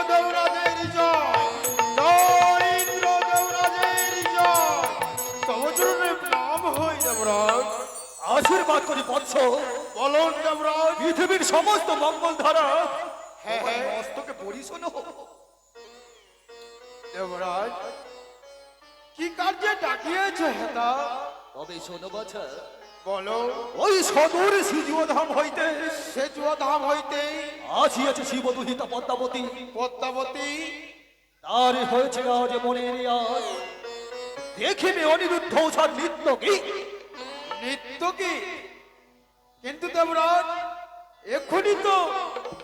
দেবরাজের জয়, জয় ইন্দ্র দেবরাজের জয়। তব চরণে প্রণাম হই দেবরাজ। আশীর্বাদ করি বৎস, বলুন দেবরাজ। পৃথিবীর সমস্ত মঙ্গল ধারা হ্যাঁ, তোমার হ্যাঁ। মস্তকে পরিশোন হোক। দেবরাজ, কি কার্যে ডাকিয়েছে হেতা? তবে শোনো বাছা, বলো। ওই সদূর সিজুধাম হইতে সেচুয়া ধাম হইতে আসিয়াছে শিবদুহিতা পদ্মাবতী। পদ্মাবতী তার হয়েছে আজ মনের আজ, দেখিবে অনিরুদ্ধ ওঝার নৃত্য কি। নৃত্য কি? কিন্তু দেবরাজ এক্ষুনি তো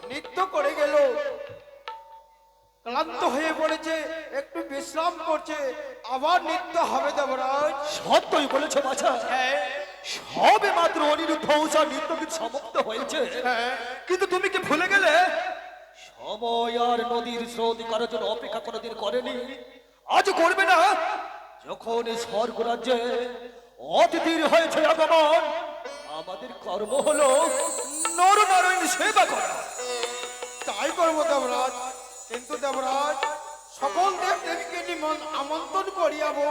নৃত্য করে গেল, ক্লান্ত হয়ে পড়েছে, একটু বিশ্রাম করছে, আবার নৃত্য হবে দেবরাজ। সত্যই বলেছ বাছা, হ্যাঁ, সবে মাত্র অনিরুদ্ধ ওঝার নৃত্য কিন্তু সমাপ্ত হয়েছে। হ্যাঁ। কিন্তু তুমি কি ভুলে গেলে সময় আর নদীর স্রোত করার জন্য অপেক্ষা কোনোদিন করেনি, আজ করবে না। যখন এই স্বর্গ রাজ্যে অতিথির হয়েছে আগমন, আমাদের কর্ম হলো নরনারায়ণ সেবা করা। তাই করবো দেবরাজ। কিন্তু দেবরাজ, সকল দেব দেবীকে আমন্ত্রণ করিয়াবো,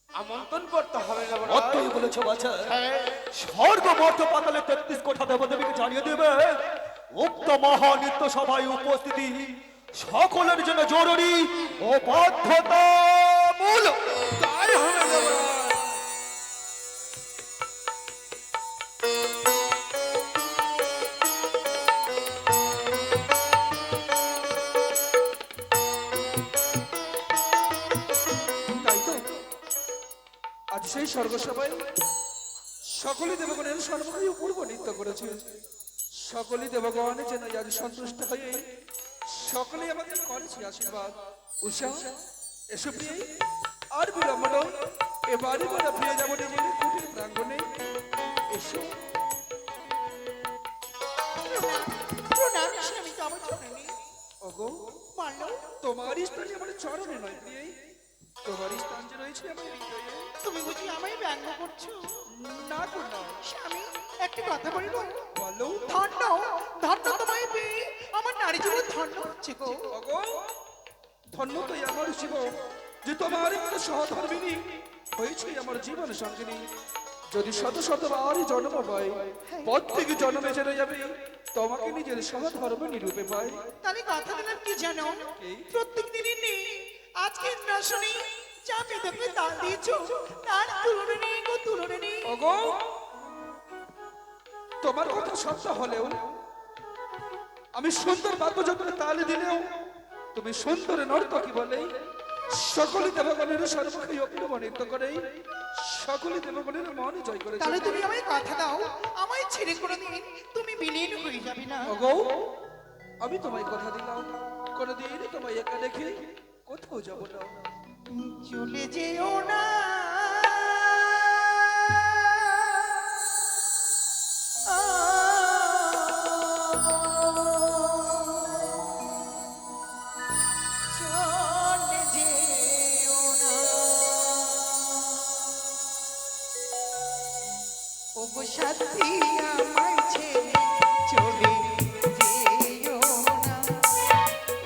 আমন্ত্রণ করতে হবে দেবরাজ। অত্যই বলেছ বাছা, হ্যাঁ, স্বর্গ মর্ত পাতালে 33 কোঠা দেবদেবীকে জানিয়ে দেবে উক্ত মহানিত্য সভায় উপস্থিতি সকলের জন্য জরুরি ও বাধ্যতামূলক। তাই হবে দেবরাজ। তাই তো আজ সেই স্বর্গসভায় সকলে দেবগণের সর্বদাই অপূর্ব নৃত্য করেছে। সকলে দেবগণ যেন আজ সন্তুষ্ট হয়ে সকলে আমাদের করেছে আশীর্বাদ। উষা এসো প্রিয়, আর বিলম্ব নয়, এবারে আমরা ফিরে যাবো নিজেদের কুটির প্রাঙ্গণে। এসো। প্রণাম স্বামী, তব চরণে। ওগো, বলো, তোমার স্থান যে আমার চরণে নয় প্রিয়, তোমার স্থান যে রয়েছে আমার হৃদয়ে। তুমি বুঝি আমায় ব্যঙ্গ করছো? না গো না, স্বামী, একটা কথা বলবো? বলো। ধন্য, ধন্য তোমায় পেয়ে আমার নারী জীবন ধন্য হচ্ছে গো। ওগো, ধন্য তো আমার শিব যে তোমার মতো সহধর্মিনী হয়েছে আমার জীবন সঙ্গিনী। যদি শত শতবার জন্ম পাই, প্রত্যেক জন্মে চলে যাবে তোমাকে নিজের সহধর্মিনী রূপে পাই। তাহলে কথা দিলাম কি জানো, প্রত্যেক দিনই নেই, আজকে না শুনি যা মেয়েদেরকে দান দিয়েছো তার তুলনা নেই গো, তুলনা নেই। ওগো, তোমার কথা সত্য হলেও আমি সুন্দর বাদ্যযন্ত্রের তালে দিলেও তুমি সুন্দর নর্তকী বলেই সকলে দেবগণের সর্বক্ষে অপূর্ব নৃত্য করে সকলে দেবগণের মন জয় করে। তাহলে তুমি আমায় কথা দাও, আমায় ছেড়ে কোনোদিন তুমি বিলীন হয়ে যাবে না। ওগো, আমি তোমায় কথা দিলাম, কোনোদিন তোমায় একা রেখে কোথাও যাব না। চলে যেও না, চলে যেও না, ওগো সাথী আমায় ছেড়ে চলে যেও না,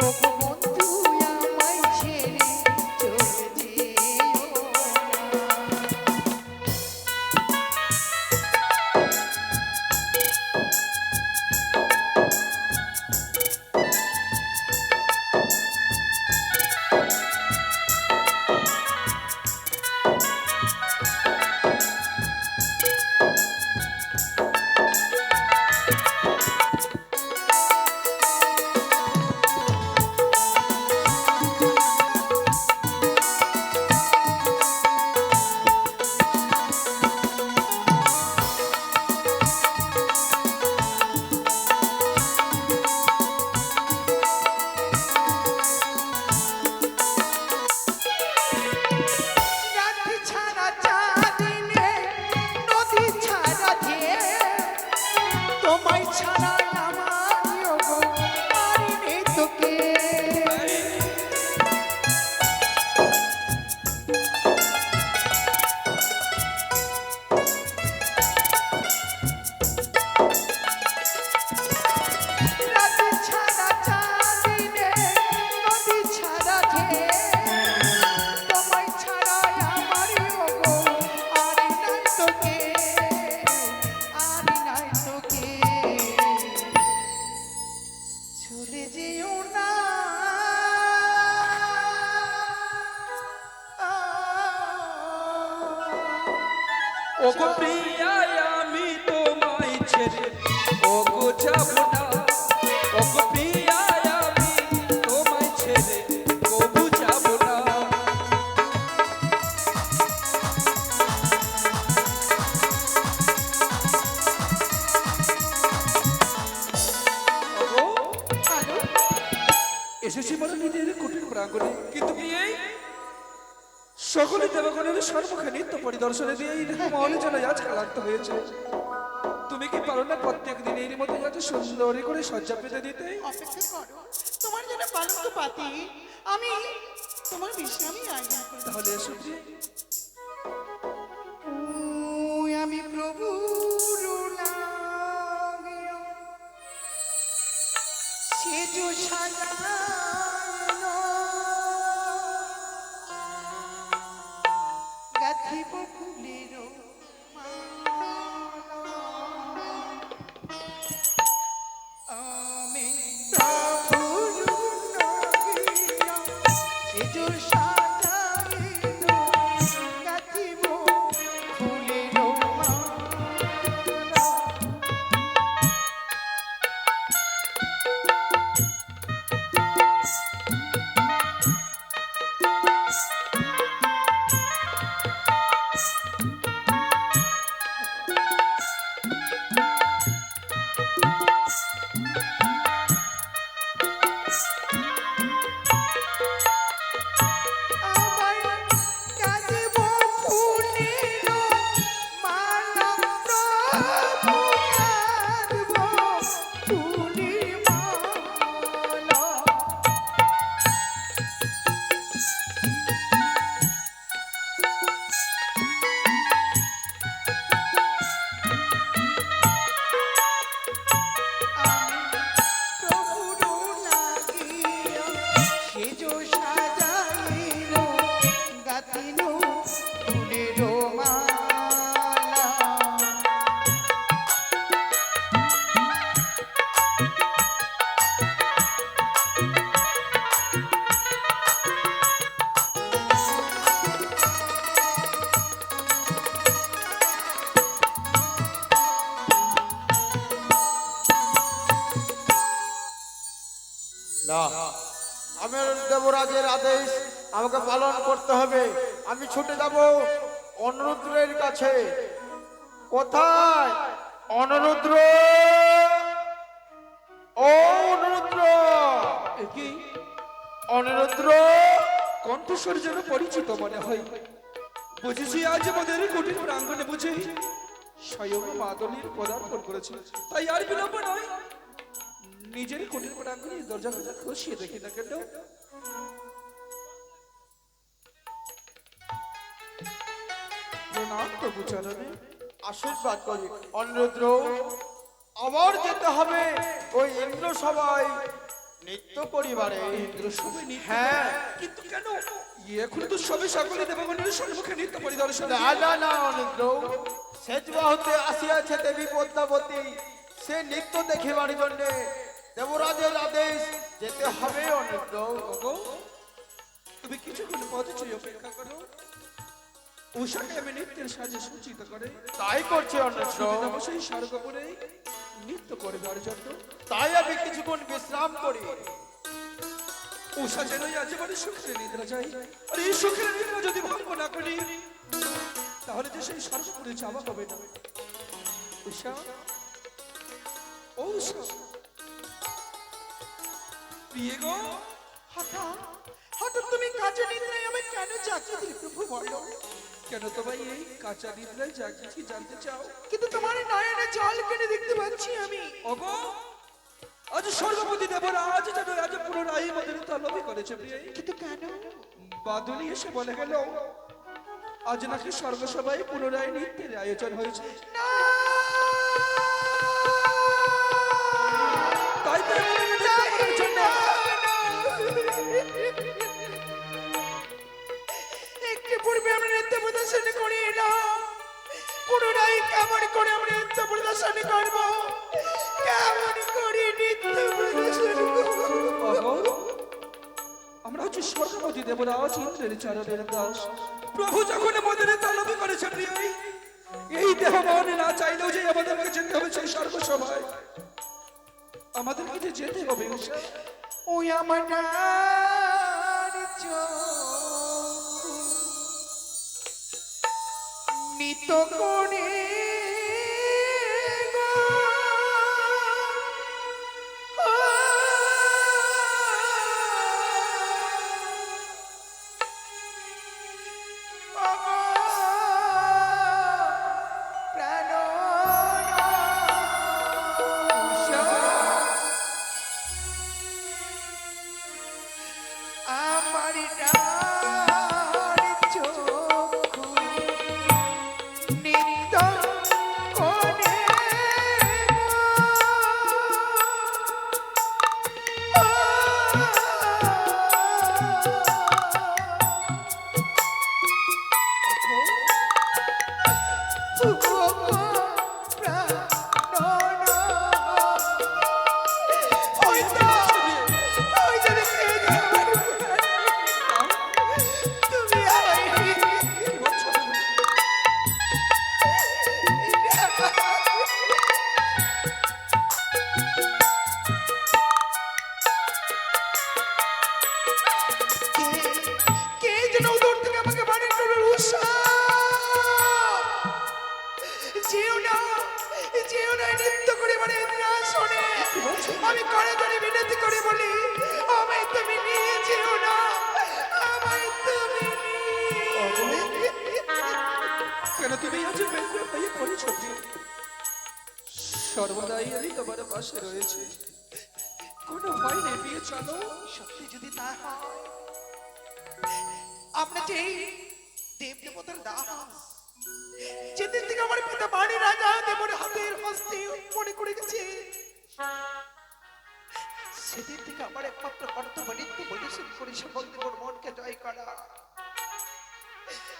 ওগো বন্ধু আমায় ছেড়ে চলে যেও না। চলে যেও না ওগো প্রিয়া আমি তোমায় ছেড়ে ওগো যাব না ওগো প্রিয়া আমি তোমায় ছেড়ে কবু যাব না ওগো আলো এসেছি বলে নিজের কুটির প্রাঙ্গণে কিন্তু এই সকলে দেবগণের সর্বমুখে নিত্য পরিদর্শনে দিয়ে এই মহলে যেন আজ ক্লান্ত হয়েছে তুমি কি পারো না প্রত্যেক দিন এর মতো যাতে সুন্দরী করে সজ্জা পেতে দিতে অপেক্ষা করো তোমার জন্য পালঙ্ক পাতি আমি তোমার বিশ্রামই আয়োজন করি তাহলে এসো প্রিয়ে। ওই আমি প্রভুর লাগিয়া সেজ সাজানো গাথিব ফুলের আমি প্রভুর লাগিয়া সেজ সাজানো গাথিব ফুলের মালা আমার গাথিব ফুলের মালা প্রভু গাথিব ফুলের মালা প্রভুর লাগিয়া সেজ সাজাইল গাতিল ফুলের মালা না, আমার দেবরাজের আদেশ আমাকে পালন করতে হবে। আমি ছুটে যাব অনুরুদ্রের কাছে। কোথায় অনুরুদ্র? ও অনুরুদ্র, এ কি অনুরুদ্র, কণ্ঠস্বর যেন পরিচিত মনে হয় বুঝেছি আজ আমাদের কুটির প্রাঙ্গণে বুঝে স্বয়ং মাদলির পদার্পণ করেছে তাই আর বিলম্ব নয় নিজের কুটির প্রাঙ্গণে দরজা খুশিয়ে দেখি না কেন প্রণাম প্রভু চরণে আশীর্বাদ করি। অনুরুদ্র, আবার যেতে হবে ওই ইন্দ্র সবাই নিত্য পরিবারে। ইন্দ্র সবে নিত্য হ্যাঁ। কিন্তু কেন এখন তো সবে সকলে দেবগণের সম্মুখে নিত্য পরিদর্শন না না না অনুরুদ্র, সেজবা হতে আসিয়াছে দেবী পদ্মাবতী, সে নিত্য দেখিবার জন্য দেবরাজের আদেশ যেতে হবে অনুরুদ্র। ওগো, তুমি কিছুক্ষণ পথে চেয়ে অপেক্ষা করো উষাকে আমি নিত্যের সাজে সূচিত করে তাই করছে অনুরুদ্র, অবশ্যই স্বর্গপুরে নৃত্য করবার জন্য তাই আমি কিছুক্ষণ বিশ্রাম করি। উষা যেন আজ মানে সুখের নিদ্রা যায় আর এই সুখের নিদ্রা যদি ভঙ্গ না করি তাহলে যে সেই স্বর্গপুরে যাওয়া হবে না উষা ও উষা প্রিয় গো হঠাৎ হঠাৎ তুমি কাজে নিদ্রায় আমি কেন জাগিয়ে দিলে প্রভু বলো কেন তোমায় এই কাঁচা নিদ্রায় জাগিয়েছি জানতে চাও কিন্তু তোমার নয়নে জল কেটে দেখতে পাচ্ছি আমি ওগো আজ স্বর্গপতি দেবরাজ যেন আজ পুনরায় আমাদের তলবি করেছে প্রিয় কিন্তু কেন বাদুলি এসে বলে গেল আজ নাকি স্বর্গসভায় পুনরায় নৃত্যের আয়োজন হয়েছে না তাই তো আমাদের নৃত্য করার জন্য একটু পূর্বে আমরা নৃত্য প্রদর্শন করে এলাম পুনরায় কেমন করে আমরা নৃত্য প্রদর্শন করবো কেমন করে নৃত্য প্রদর্শন করবো দেবরাজ ইন্দ্রের চরণের দাস। প্রভু যখন আমাদের তলব করেছেন প্রিয়, এই দেহ মনে না চাইলেও যে আমাদেরকে যেতে হবে সেই স্বর্গসভায়, আমাদেরকে যে যেতে হবে উষা। ওই আমার চোখ নিত করে গো, প্রাণ আমার ডান চক্ষু নিত্য করে কে যেন দূর থেকে আমাকে বাড়ি করবে উষা, যেও না নৃত্য করে মানে শোনে, আমি করে ধরে বিনতি করে বলি, আমায় তুমি নিয়ে যেও না, আমায় তুমি কেন তুমি আজ ব্যাকুল হয়ে পড়েছ প্রিয়? সর্বদাই আমি তোমার পাশে রয়েছে, কোনো ভয় নেই প্রিয়। চলো, সত্যি যদি তা হয়, আমরা যে দেব দেবতার দাস, যেদিন থেকে আমার পিতা বাড়ি রাজা দেবর হাতের হস্তে মনে করে গেছে, সেদিন থেকে আমার একমাত্র কর্তব্য নৃত্য পরিবেশন করে সকল দেবর মনকে জয় করা।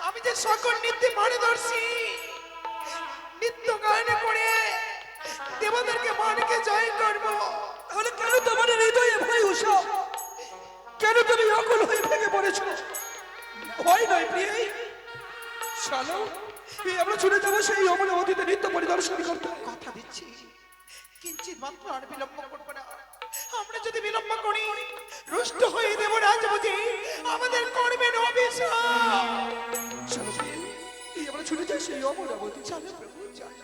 আমি যে সকল নৃত্যে পারদর্শী, নৃত্য গান করে দেবতাকে মনকে জয় করবো। তাহলে কেন তোমার হৃদয়ে ভয় উষা? কেন তুমি অকুল হয়ে ভেঙে পড়েছ? ভয় নয় প্রিয়, চলো আমরা ছুটে যাবো সেই অমরাবতীতে নৃত্য পরিদর্শন করতে। কথা দিচ্ছি কিঞ্চিত মাত্র আর বিলম্ব করবো না। আমরা যদি বিলম্ব করি, রুষ্ট হয়ে দেব রাজ বুঝে আমাদের করবেন অভিশাপ। চলো প্রিয়, আমরা ছুটে যাই সেই অমরাবতী। চলো প্রভু চলো।